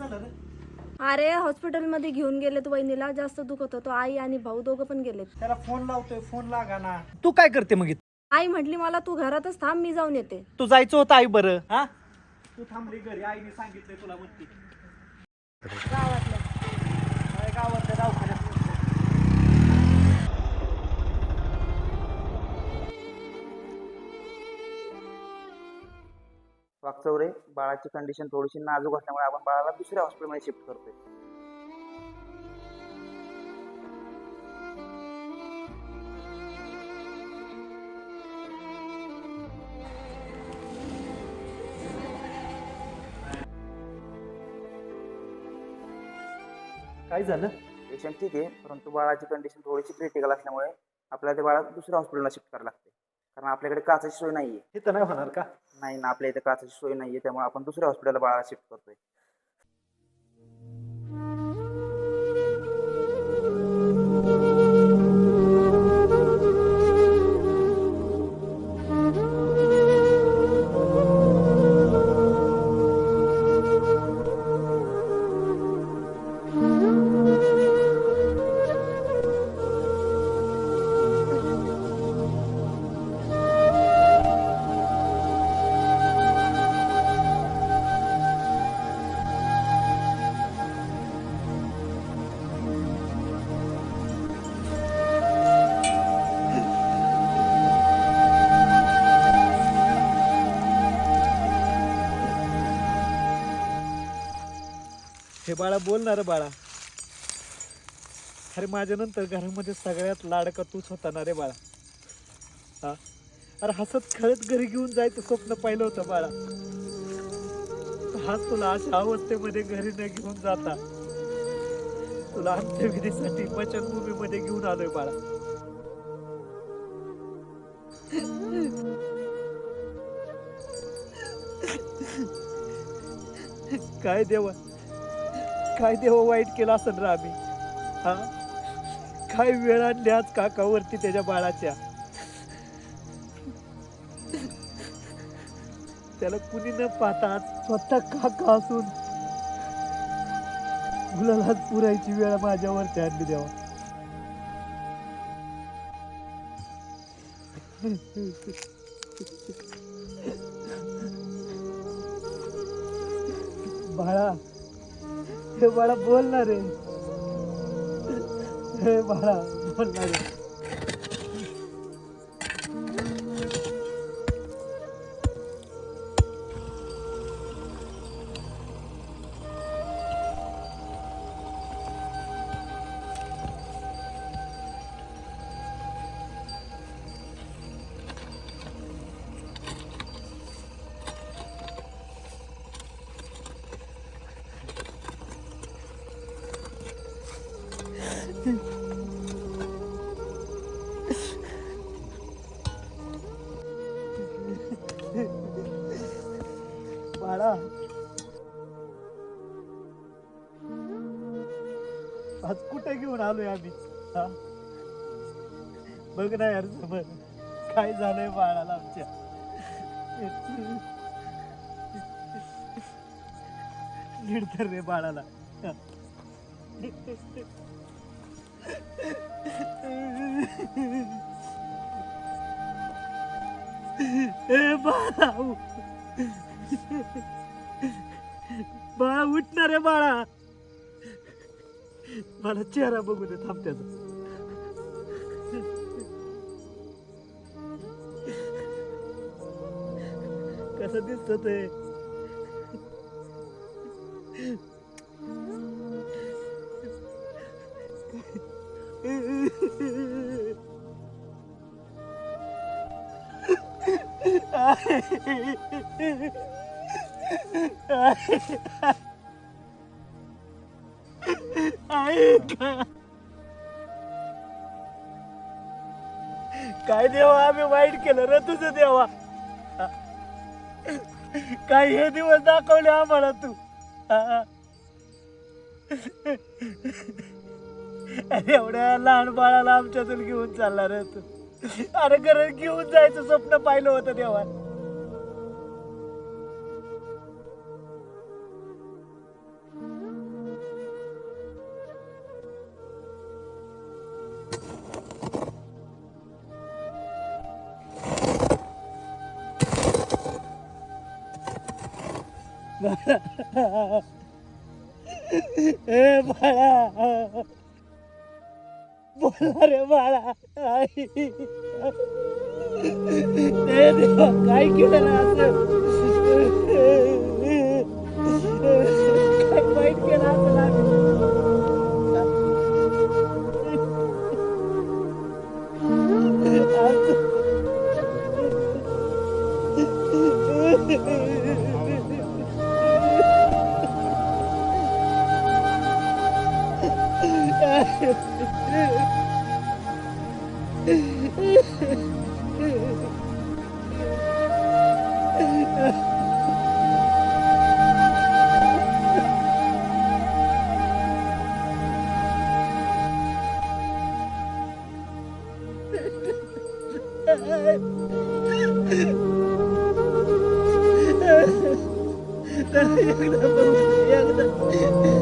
झालं रे? अरे हॉस्पिटलमध्ये घेऊन गेलेत वहिनीला, जास्त दुखत होतो. आई आणि भाऊ दोघं पण गेलेत. त्याला फोन लावतोय, फोन लागा ना. तू काय करते मग इथं? आई म्हटली मला तू घरातच थांब, मी जाऊन येते. तू जायचं होतं आई बरं. हा तू थांबली घरी, आईने सांगितलंय तुला म्हणते. गावातलं काय गावातल्या दवाखान्यात वागचौरे, बाळाची कंडिशन थोडीशी नाजूक असल्यामुळे आपण बाळाला दुसऱ्या हॉस्पिटलमध्ये शिफ्ट करतोय. काय झालं? पेशंट ठीक आहे, परंतु बाळाची कंडिशन थोडीशी क्रिटिकल असल्यामुळे आपल्याला ते बाळा दुसऱ्या हॉस्पिटलला शिफ्ट करावं लागते. कारण आपल्याकडे काचाची सोय नाहीये. इथं नाही होणार का? नाही ना, आपल्या इथे काचाची सोय नाहीये, त्यामुळे आपण दुसऱ्या हॉस्पिटलला बाळाला शिफ्ट करतोय. हे बाळा बोलणार बाळा. अरे माझ्या नंतर घरामध्ये सगळ्यात लाडका तूच होता ना रे बाळा. हा, अरे हसत खेळत घरी घेऊन जायचं स्वप्न पाहिलं होतं बाळा. आज तुला अशा अवस्थेमध्ये घरी न घेऊन जाता तुला अंत्यविधीसाठी स्मशानभूमीमध्ये घेऊन आलोय बाळा. काय देवा, काय देवा वाईट केलं असेल रे आम्ही. हा, काय वेळ आणली आज काकावरती त्याच्या बाळाच्या. त्याला कुणी न पाहता आज स्वतः काका असून मुलाला आज पुरायची वेळ माझ्यावरती आणली देवा. बाळा, हे बाळा बोलणार रे. हे बाळा बोलणार रे. बाळा, आज कुठे घेऊन आलोय आम्ही. हा, बघ ना यार समोर काय झालंय बाळाला आमच्या. नीट कर रे बाळाला. ए बाळा, बाळा उठणार रे बाळा. मला चेहरा बघू दे थांब त्याचा. कसं दिसत ते. काय देवा आम्ही वाईट केलं रे तुझं देवा. काय हे दिवस दाखवले आम्हाला तू. एवढ्या लहान बाळाला आमच्यातून घेऊन चालला रे तू. अरे घरात घेऊन जायचं स्वप्न पाहिलं होतं देवा. ए बाळा, बोला रे बाळा. आई. ए देवा, काय केलं ना असं? काय वाईट केलं असं आम्ही? एकदा